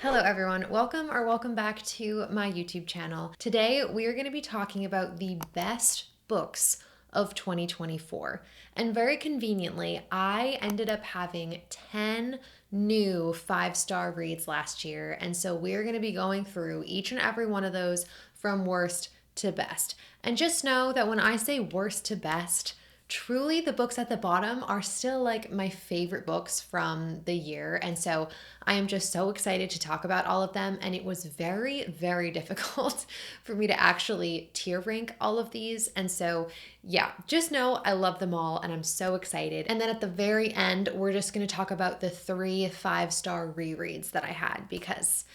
Hello everyone, welcome back to my YouTube channel. Today we are going to be talking about the best books of 2024. And very conveniently, I ended up having 10 new 5-star reads last year. And so we're going to be going through each and every one of those from worst to best. And just know that when I say worst to best, truly the books at the bottom are still like my favorite books from the year. And so I am just so excited to talk about all of them. And it was very, very difficult for me to actually tier rank all of these. And so, yeah, just know I love them all and I'm so excited. And then at the very end, we're just going to talk about the 3 5-star rereads that I had because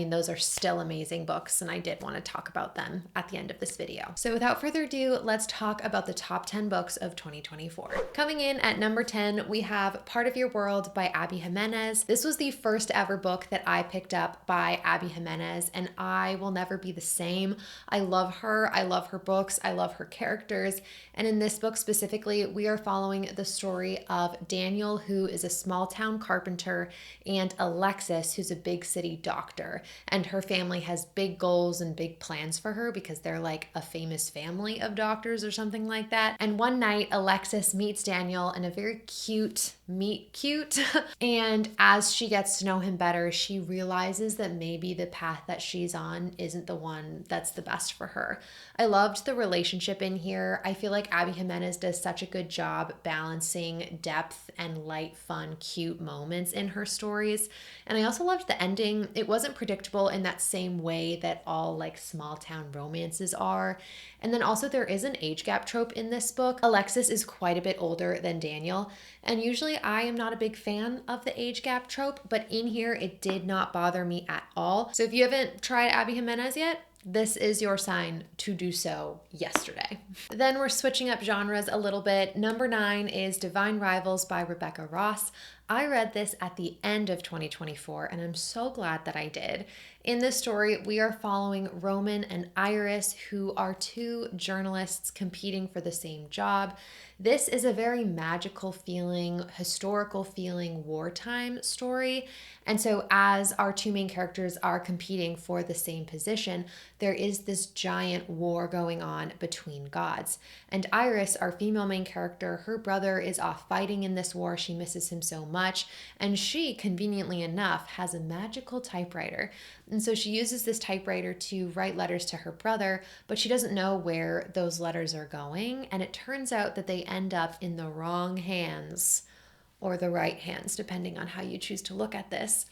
those are still amazing books, and I did want to talk about them at the end of this video. So without further ado, let's talk about the top 10 books of 2024. Coming in at number 10, we have Part of Your World by Abby Jimenez. This was the first ever book that I picked up by Abby Jimenez, and I will never be the same. I love her books, I love her characters, and in this book specifically, we are following the story of Daniel, who is a small town carpenter, and Alexis, who's a big city doctor. And her family has big goals and big plans for her because they're like a famous family of doctors or something like that. And one night, Alexis meets Daniel in a very cute meet cute. And as she gets to know him better, she realizes that maybe the path that she's on isn't the one that's the best for her. I loved the relationship in here. I feel like Abby Jimenez does such a good job balancing depth and light, fun, cute moments in her stories. And I also loved the ending. It wasn't predictable in that same way that all like small town romances are. And then also there is an age gap trope in this book. Alexis is quite a bit older than Daniel. And usually I am not a big fan of the age gap trope, but in here it did not bother me at all. So if you haven't tried Abby Jimenez yet, this is your sign to do so yesterday. Then we're switching up genres a little bit. Number 9 is Divine Rivals by Rebecca Ross. I read this at the end of 2024, and I'm so glad that I did. In this story, we are following Roman and Iris, who are 2 journalists competing for the same job. This is a very magical feeling, historical feeling, wartime story. And so as our 2 main characters are competing for the same position, there is this giant war going on between gods. And Iris, our female main character, her brother is off fighting in this war. She misses him so much. And she, conveniently enough, has a magical typewriter. And so she uses this typewriter to write letters to her brother, but she doesn't know where those letters are going. And it turns out that they end up in the wrong hands, or the right hands, depending on how you choose to look at this.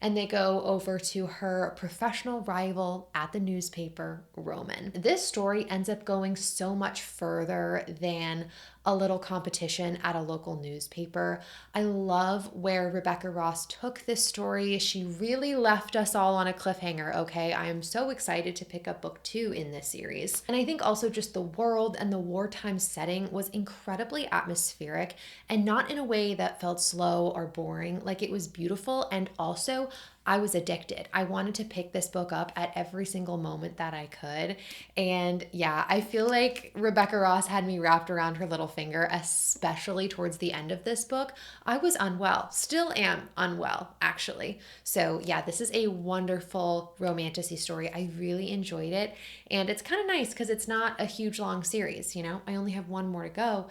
And they go over to her professional rival at the newspaper, Roman. This story ends up going so much further than a little competition at a local newspaper. I love where Rebecca Ross took this story. She really left us all on a cliffhanger, okay? I am so excited to pick up book 2 in this series. And I think also just the world and the wartime setting was incredibly atmospheric and not in a way that felt slow or boring. Like, it was beautiful, and also I was addicted. I wanted to pick this book up at every single moment that I could. And yeah, I feel like Rebecca Ross had me wrapped around her little finger, especially towards the end of this book. I was unwell, still am unwell, actually. So yeah, this is a wonderful romantasy story. I really enjoyed it. And it's kind of nice because it's not a huge long series, you know? I only have 1 more to go,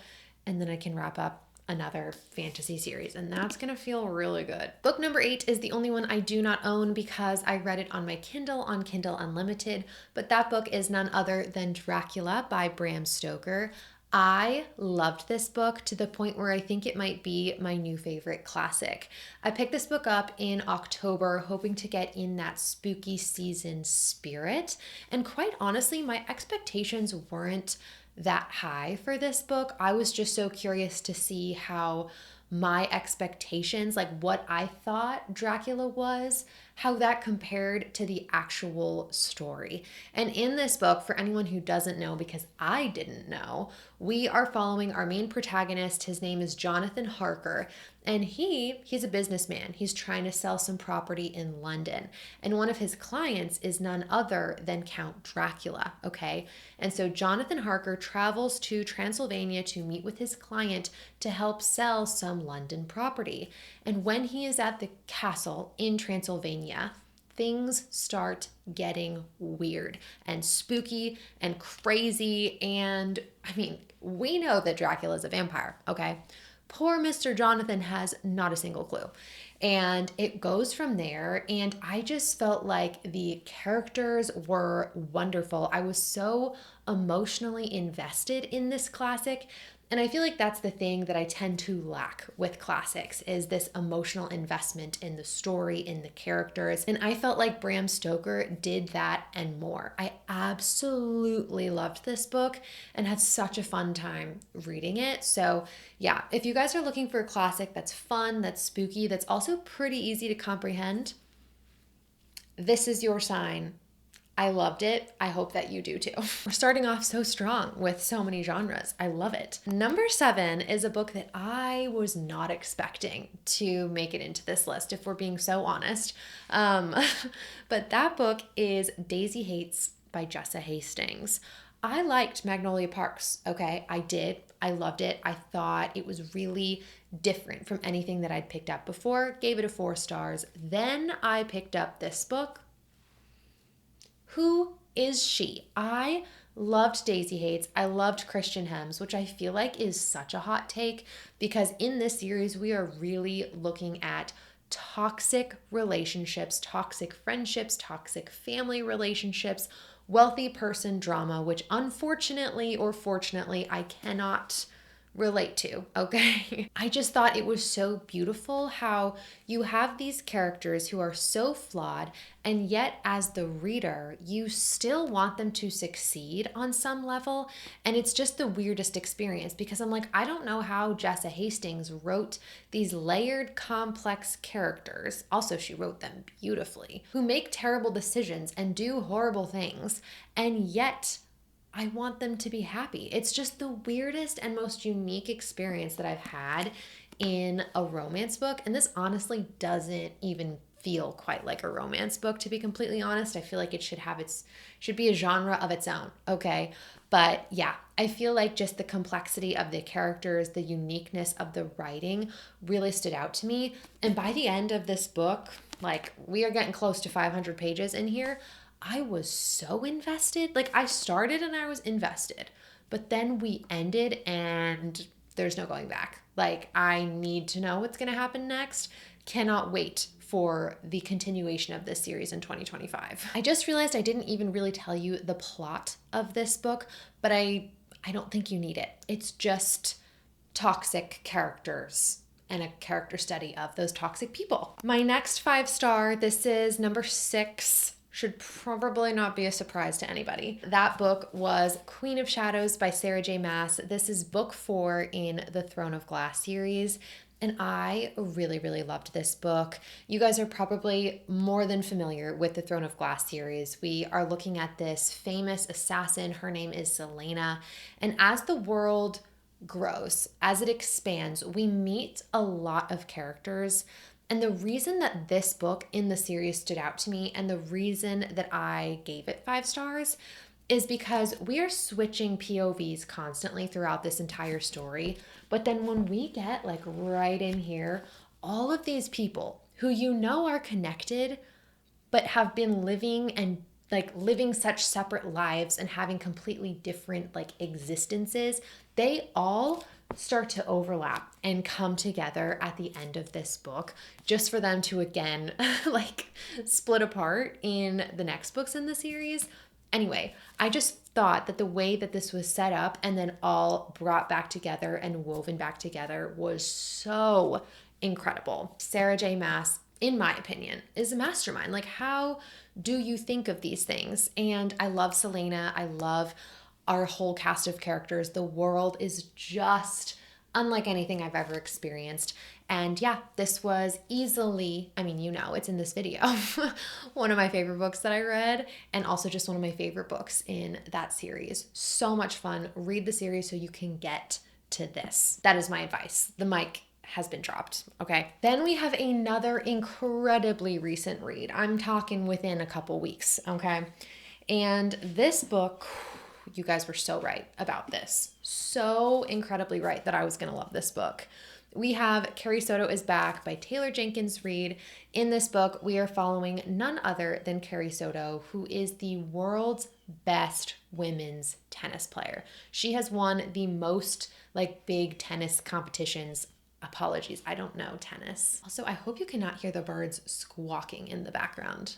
and then I can wrap up another fantasy series, and that's gonna feel really good. Book number 8 is the only one I do not own because I read it on my Kindle on Kindle Unlimited, but that book is none other than Dracula by Bram Stoker. I loved this book to the point where I think it might be my new favorite classic. I picked this book up in October, hoping to get in that spooky season spirit, and quite honestly, my expectations weren't that high for this book. I was just so curious to see how my expectations, like what I thought Dracula was, how that compared to the actual story. And in this book, for anyone who doesn't know, because I didn't know, we are following our main protagonist. His name is Jonathan Harker, and he's a businessman. He's trying to sell some property in London. And one of his clients is none other than Count Dracula, okay? And so Jonathan Harker travels to Transylvania to meet with his client to help sell some London property. And when he is at the castle in Transylvania, things start getting weird and spooky and crazy. And I mean, we know that Dracula's a vampire, okay? Poor Mr. Jonathan has not a single clue. And it goes from there. And I just felt like the characters were wonderful. I was so emotionally invested in this classic. And I feel like that's the thing that I tend to lack with classics is this emotional investment in the story, in the characters. And I felt like Bram Stoker did that and more. I absolutely loved this book and had such a fun time reading it. So yeah, if you guys are looking for a classic that's fun, that's spooky, that's also pretty easy to comprehend, this is your sign. I loved it. I hope that you do too. We're starting off so strong with so many genres. I love it. Number 7 is a book that I was not expecting to make it into this list, if we're being so honest. But that book is Daisy Hates by Jessa Hastings. I liked Magnolia Parks, okay? I did. I loved it. I thought it was really different from anything that I'd picked up before. Gave it a 4 stars. Then I picked up this book. Who is she? I loved Daisy Hates. I loved Christian Hems, which I feel like is such a hot take because in this series, we are really looking at toxic relationships, toxic friendships, toxic family relationships, wealthy person drama, which unfortunately or fortunately, I cannot relate to, okay? I just thought it was so beautiful how you have these characters who are so flawed, and yet as the reader, you still want them to succeed on some level. And it's just the weirdest experience because I'm like, I don't know how Jessa Hastings wrote these layered, complex characters. Also, she wrote them beautifully, who make terrible decisions and do horrible things, and yet I want them to be happy. It's just the weirdest and most unique experience that I've had in a romance book. And this honestly doesn't even feel quite like a romance book, to be completely honest. I feel like it should be a genre of its own, okay? But yeah, I feel like just the complexity of the characters, the uniqueness of the writing really stood out to me. And by the end of this book, like we are getting close to 500 pages in here, I was so invested. Like I started and I was invested, but then we ended and there's no going back. Like I need to know what's going to happen next. Cannot wait for the continuation of this series in 2025. I just realized I didn't even really tell you the plot of this book, but I don't think you need it. It's just toxic characters and a character study of those toxic people. My next 5-star, this is number 6. Should probably not be a surprise to anybody. That book was Queen of Shadows by Sarah J. Maas. This is book 4 in the Throne of Glass series. And I really, really loved this book. You guys are probably more than familiar with the Throne of Glass series. We are looking at this famous assassin. Her name is Selena. And as the world grows, as it expands, we meet a lot of characters. And the reason that this book in the series stood out to me and the reason that I gave it 5 stars is because we are switching POVs constantly throughout this entire story. But then when we get like right in here, all of these people who you know are connected, but have been living such separate lives and having completely different like existences, they all start to overlap and come together at the end of this book just for them to again like split apart in the next books in the series. Anyway, I just thought that the way that this was set up and then all brought back together and woven back together was so incredible. Sarah J. Maas, in my opinion, is a mastermind. Like, how do you think of these things? And I love Selena. I love our whole cast of characters. The world is just unlike anything I've ever experienced. And yeah, this was easily, I mean, you know, it's in this video, one of my favorite books that I read, and also just one of my favorite books in that series. So much fun. Read the series so you can get to this. That is my advice. The mic has been dropped, okay? Then we have another incredibly recent read. I'm talking within a couple weeks, okay? And this book, you guys were so right about this. So incredibly right that I was gonna love this book. we have Carrie Soto is Back by Taylor Jenkins Reid. In this book, we are following none other than Carrie Soto, who is the world's best women's tennis player. She has won the most big tennis competitions. Apologies, I don't know tennis. Also, I hope you cannot hear the birds squawking in the background.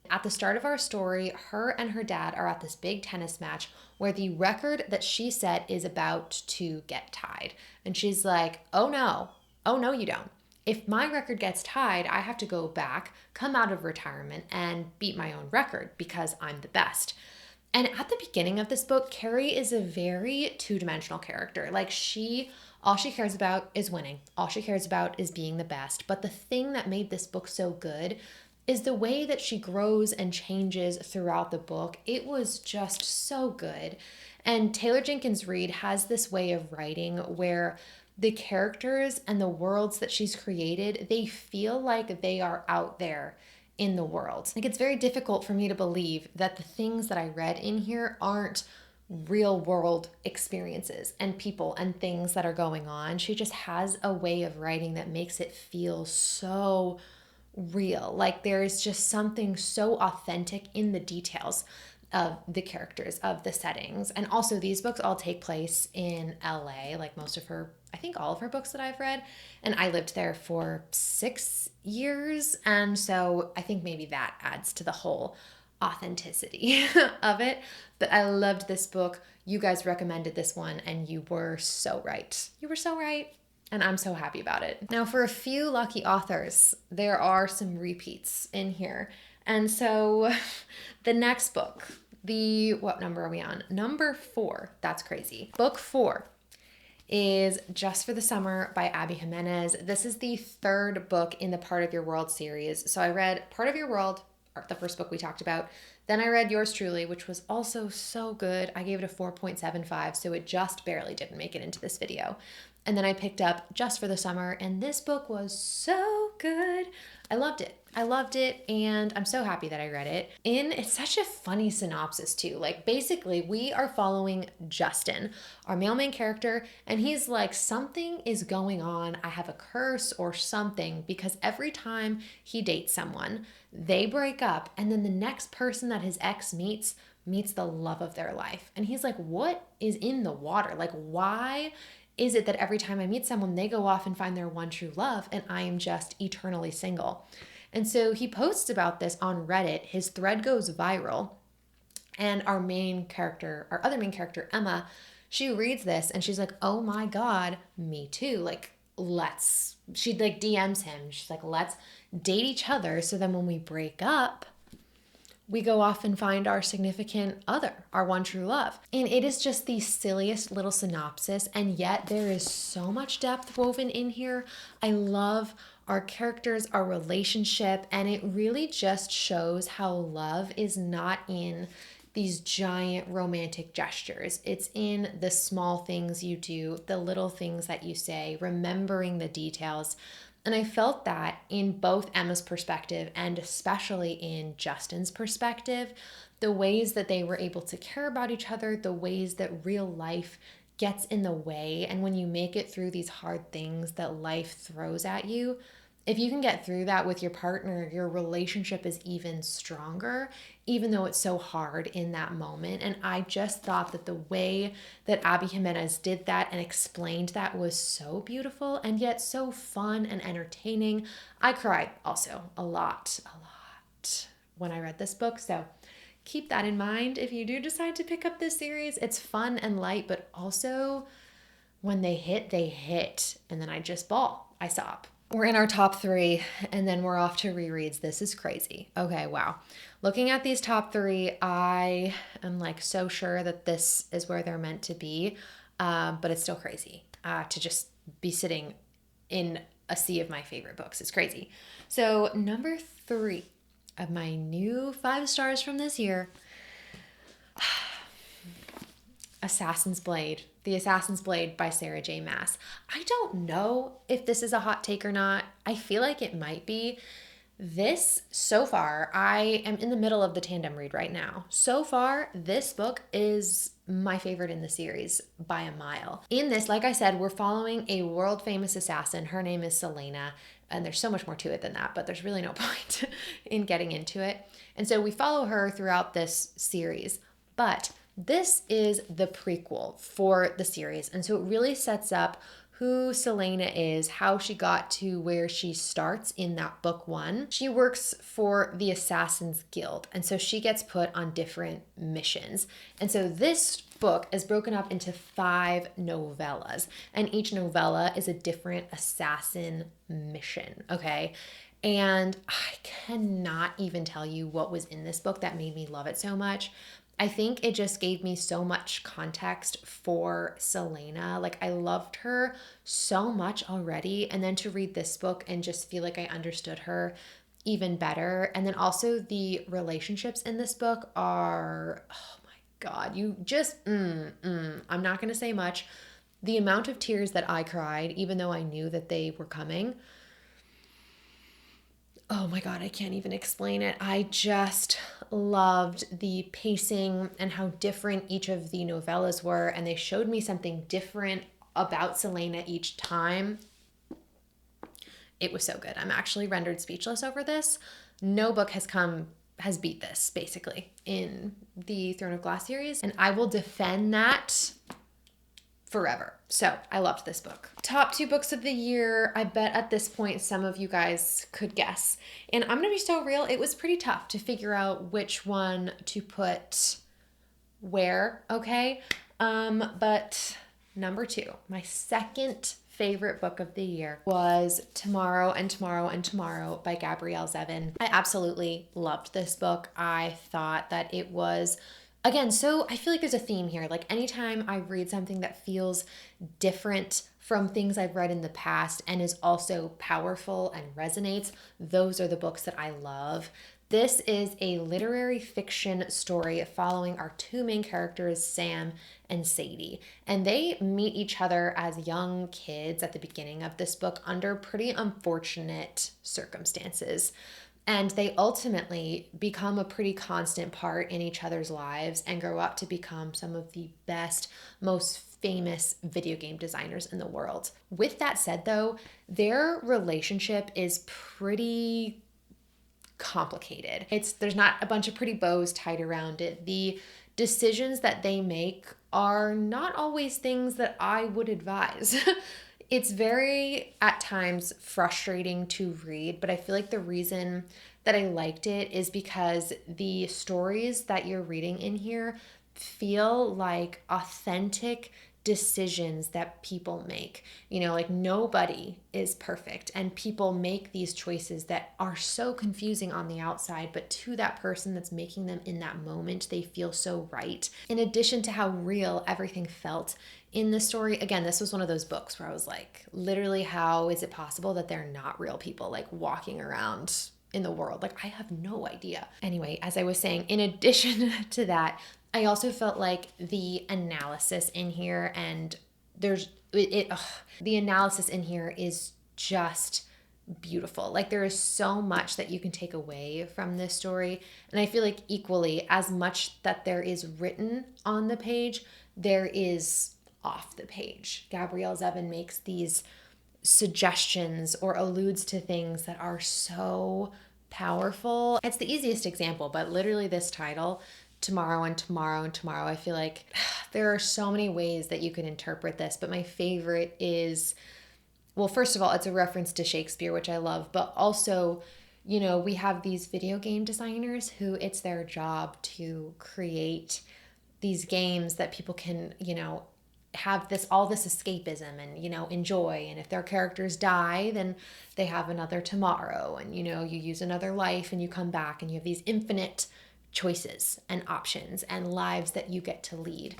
At the start of our story, her and her dad are at this big tennis match where the record that she set is about to get tied. And she's like, oh no, you don't. If my record gets tied, I have to go back, come out of retirement, and beat my own record because I'm the best. And at the beginning of this book, Carrie is a very two-dimensional character. All she cares about is winning. All she cares about is being the best. But the thing that made this book so good is the way that she grows and changes throughout the book. It was just so good. And Taylor Jenkins Reid has this way of writing where the characters and the worlds that she's created, they feel like they are out there in the world. It's very difficult for me to believe that the things that I read in here aren't real world experiences and people and things that are going on. She just has a way of writing that makes it feel so real. There's just something so authentic in the details of the characters, of the settings. And also these books all take place in LA, I think all of her books that I've read. And I lived there for 6 years. And so I think maybe that adds to the whole authenticity of it. But I loved this book. You guys recommended this one and you were so right. You were so right. And I'm so happy about it. Now, for a few lucky authors, there are some repeats in here. And so the next book, what number are we on? Number 4. That's crazy. Book 4 is Just for the Summer by Abby Jimenez. This is the 3rd book in the Part of Your World series. So I read Part of Your World, the first book we talked about. Then I read Yours Truly, which was also so good. I gave it a 4.75, so it just barely didn't make it into this video. And then I picked up Just for the Summer, and this book was so good. I loved it. And I'm so happy that I read it. It's such a funny synopsis too. Basically, we are following Justin, our male main character, and he's like, something is going on. I have a curse or something, because every time he dates someone, they break up, and then the next person that his ex meets the love of their life. And he's like, what is in the water? Why is it that every time I meet someone, they go off and find their one true love, and I am just eternally single? And so he posts about this on Reddit. His thread goes viral, and our other main character, Emma, she reads this and she's like, oh my God, me too. She DMs him. She's like, let's date each other. So then when we break up, we go off and find our significant other, our one true love. And it is just the silliest little synopsis, and yet there is so much depth woven in here. I love our characters, our relationship, and it really just shows how love is not in these giant romantic gestures. It's in the small things you do, the little things that you say, remembering the details. And I felt that in both Emma's perspective and especially in Justin's perspective, the ways that they were able to care about each other, the ways that real life gets in the way. And when you make it through these hard things that life throws at you, if you can get through that with your partner, your relationship is even stronger, even though it's so hard in that moment. And I just thought that the way that Abby Jimenez did that and explained that was so beautiful and yet so fun and entertaining. I cried also a lot when I read this book. So keep that in mind if you do decide to pick up this series. It's fun and light, but also when they hit. And then I just bawl. I sob. We're in our top 3, and then we're off to rereads. This is crazy. Okay, wow. Looking at these top 3, I am so sure that this is where they're meant to be, but it's still crazy to just be sitting in a sea of my favorite books. It's crazy. So number 3 of my new 5 stars from this year, Assassin's Blade. The Assassin's Blade by Sarah J. Maas. I don't know if this is a hot take or not. I feel like it might be. This, so far, I am in the middle of the tandem read right now. So far, this book is my favorite in the series by a mile. In this, like I said, we're following a world famous assassin. Her name is Selena, and there's so much more to it than that, but there's really no point in getting into it. And so we follow her throughout this series. But this is the prequel for the series. And so it really sets up who Selena is, how she got to where she starts in that book one. She works for the Assassin's Guild, and so she gets put on different missions. And so this book is broken up into 5 novellas, and each novella is a different assassin mission, okay? And I cannot even tell you what was in this book that made me love it so much. I think it just gave me so much context for Selena. Like, I loved her so much already. And then to read this book and just feel like I understood her even better. And then also the relationships in this book are, oh my God, you just, I'm not going to say much. The amount of tears that I cried, even though I knew that they were coming, oh my God, I can't even explain it. I just loved the pacing and how different each of the novellas were. And they showed me something different about Selena each time. It was so good. I'm actually rendered speechless over this. No book has beat this, basically, in the Throne of Glass series. And I will defend that forever. So I loved this book. Top 2 books of the year. I bet at this point some of you guys could guess. And I'm going to be so real, it was pretty tough to figure out which one to put where, okay? But number 2, my second favorite book of the year was Tomorrow and Tomorrow and Tomorrow by Gabrielle Zevin. I absolutely loved this book. I thought that it was, again, so I feel like there's a theme here. Like, anytime I read something that feels different from things I've read in the past and is also powerful and resonates, those are the books that I love. This is a literary fiction story following our 2 main characters, Sam and Sadie. And they meet each other as young kids at the beginning of this book under pretty unfortunate circumstances. And they ultimately become a pretty constant part in each other's lives and grow up to become some of the best, most famous video game designers in the world. With that said, though, their relationship is pretty complicated. There's not a bunch of pretty bows tied around it. The decisions that they make are not always things that I would advise. It's very, at times, frustrating to read, but I feel like the reason that I liked it is because the stories that you're reading in here feel like authentic decisions that people make. You know, like, nobody is perfect, and people make these choices that are so confusing on the outside, but to that person that's making them in that moment, they feel so right. In addition to how real everything felt in this story, again, this was one of those books where I was like, literally, how is it possible that they're not real people, like, walking around in the world? Like, I have no idea. Anyway, as I was saying, in addition to that, I also felt like the analysis in here, and the analysis in here is just beautiful. Like, there is so much that you can take away from this story. And I feel like equally as much that there is written on the page, there is off the page. Gabrielle Zevin makes these suggestions or alludes to things that are so powerful. It's the easiest example, but literally this title, Tomorrow and Tomorrow and Tomorrow, I feel like there are so many ways that you can interpret this, but my favorite is, well, first of all, it's a reference to Shakespeare, which I love, but also, you know, we have these video game designers who it's their job to create these games that people can, you know, have all this escapism and, you know, enjoy. And if their characters die, then they have another tomorrow, and, you know, you use another life and you come back and you have these infinite choices and options and lives that you get to lead.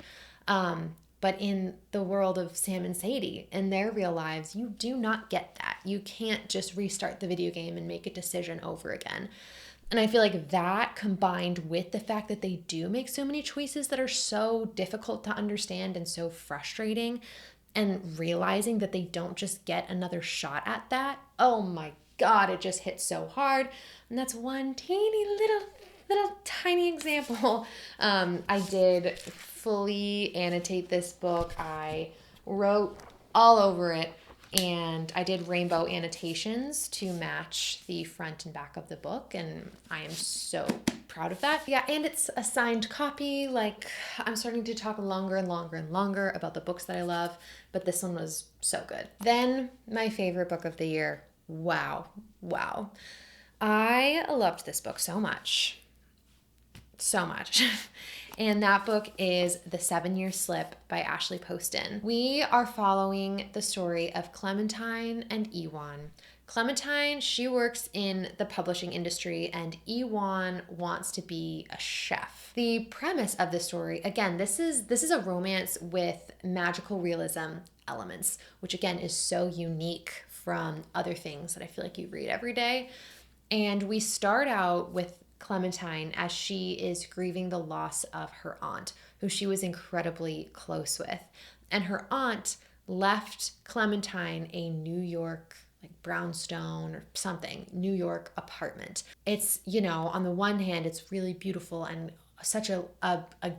But in the world of Sam and Sadie, in their real lives, you do not get that. You can't just restart the video game and make a decision over again. And I feel like that, combined with the fact that they do make so many choices that are so difficult to understand and so frustrating, and realizing that they don't just get another shot at that, oh my God, it just hits so hard. And that's one teeny little tiny example. I did fully annotate this book. I wrote all over it, and I did rainbow annotations to match the front and back of the book, and I am so proud of that. Yeah, and it's a signed copy. Like, I'm starting to talk longer and longer and longer about the books that I love, but this one was so good. Then my favorite book of the year. Wow. I loved this book so much. So much. And that book is The 7-Year Slip by Ashley Poston. We are following the story of Clementine and Ewan. Clementine, she works in the publishing industry, and Ewan wants to be a chef. The premise of the story, again, this is a romance with magical realism elements, which again is so unique from other things that I feel like you read every day. And we start out with Clementine as she is grieving the loss of her aunt, who she was incredibly close with. And her aunt left Clementine a New York, like brownstone or something, New York apartment. It's, on the one hand, it's really beautiful and such a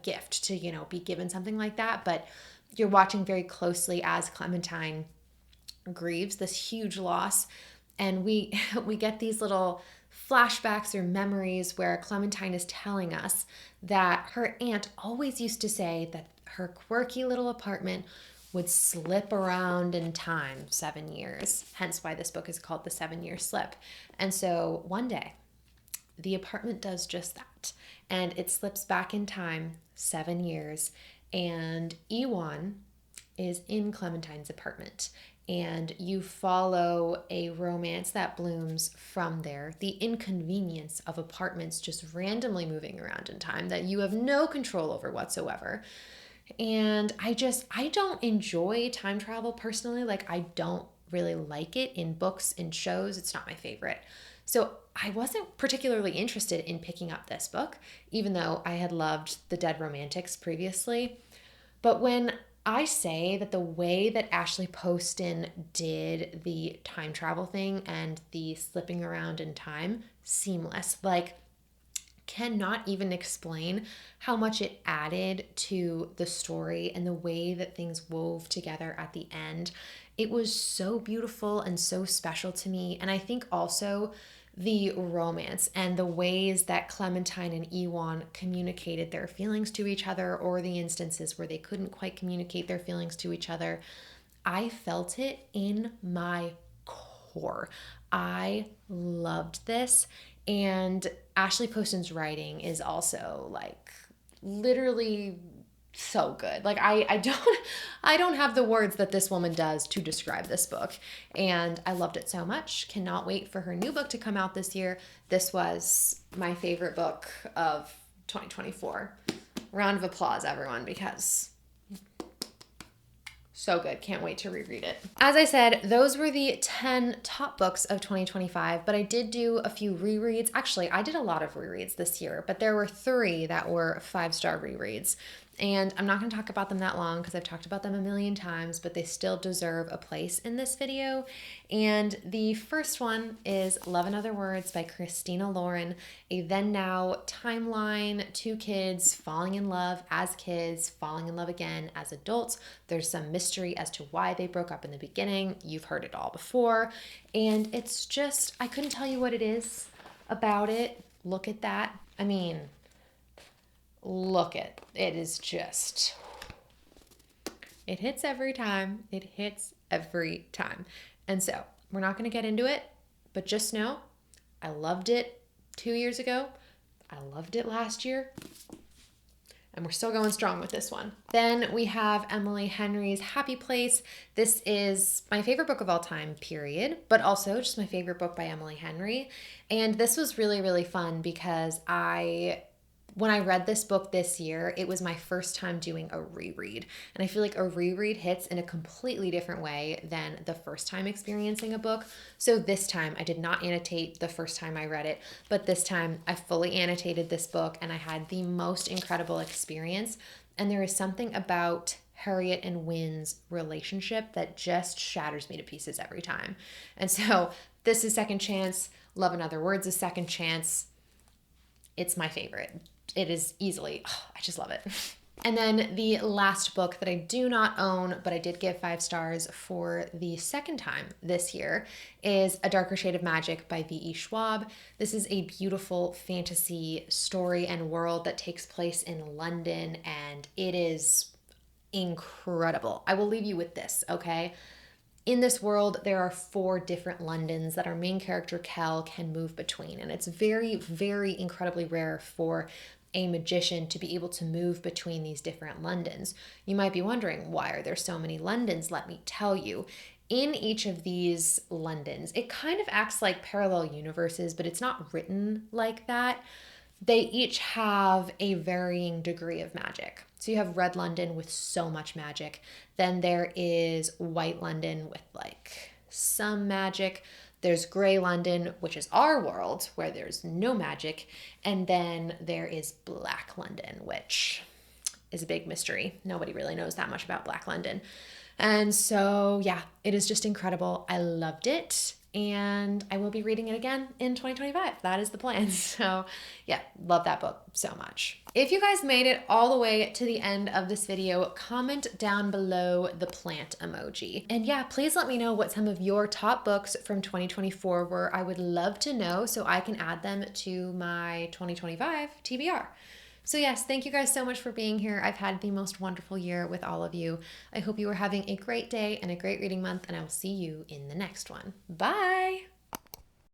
gift to, be given something like that. But you're watching very closely as Clementine grieves this huge loss. And we get these little flashbacks or memories where Clementine is telling us that her aunt always used to say that her quirky little apartment would slip around in time 7 years, hence why this book is called The 7-Year Slip. And so one day, the apartment does just that, and it slips back in time 7 years, and Ewan is in Clementine's apartment. And you follow a romance that blooms from there. The inconvenience of apartments just randomly moving around in time that you have no control over whatsoever. And I don't enjoy time travel personally. Like, I don't really like it in books, in shows. It's not my favorite. So I wasn't particularly interested in picking up this book, even though I had loved The Dead Romantics previously. But when I say that the way that Ashley Poston did the time travel thing and the slipping around in time, seamless. Like, cannot even explain how much it added to the story and the way that things wove together at the end. It was so beautiful and so special to me. And I think also the romance and the ways that Clementine and Ewan communicated their feelings to each other, or the instances where they couldn't quite communicate their feelings to each other, I felt it in my core. I loved this. And Ashley Poston's writing is also like literally so good. Like, I don't have the words that this woman does to describe this book. And I loved it so much. Cannot wait for her new book to come out this year. This was my favorite book of 2024. Round of applause, everyone, because so good. Can't wait to reread it. As I said, those were the 10 top books of 2025, but I did do a few rereads. Actually, I did a lot of rereads this year, but there were 3 that were 5-star rereads. And I'm not going to talk about them that long because I've talked about them a million times, but they still deserve a place in this video. And the first one is Love in Other Words by Christina Lauren, a then-now timeline, 2 kids falling in love as kids, falling in love again as adults. There's some mystery as to why they broke up in the beginning. You've heard it all before. And it's just, I couldn't tell you what it is about it. Look at that. I mean, look at it. Is just, it hits every time. It hits every time. And so we're not going to get into it, but just know I loved it 2 years ago. I loved it last year. And we're still going strong with this one. Then we have Emily Henry's Happy Place. This is my favorite book of all time, period, but also just my favorite book by Emily Henry. And this was really, really fun because when I read this book this year, it was my first time doing a reread. And I feel like a reread hits in a completely different way than the first time experiencing a book. So this time I did not annotate the first time I read it, but this time I fully annotated this book and I had the most incredible experience. And there is something about Harriet and Wynn's relationship that just shatters me to pieces every time. And so This is second chance. Love in Other Words is second chance. It's my favorite. It is easily, I just love it. And then the last book that I do not own, but I did give 5 stars for the second time this year, is A Darker Shade of Magic by V.E. Schwab. This is a beautiful fantasy story and world that takes place in London, and it is incredible. I will leave you with this, okay? In this world, there are 4 different Londons that our main character, Kel, can move between. And it's very, very incredibly rare for a magician to be able to move between these different Londons. You might be wondering, why are there so many Londons? Let me tell you. In each of these Londons, it kind of acts like parallel universes, but it's not written like that. They each have a varying degree of magic. So you have Red London with so much magic. Then there is White London with like some magic. There's Gray London, which is our world, where there's no magic. And then there is Black London, which is a big mystery. Nobody really knows that much about Black London. And so, yeah, it is just incredible. I loved it. And I will be reading it again in 2025. That is the plan. So yeah, love that book so much. If you guys made it all the way to the end of this video, comment down below the plant emoji. And yeah, please let me know what some of your top books from 2024 were. I would love to know so I can add them to my 2025 TBR. So yes, thank you guys so much for being here. I've had the most wonderful year with all of you. I hope you are having a great day and a great reading month, and I will see you in the next one. Bye!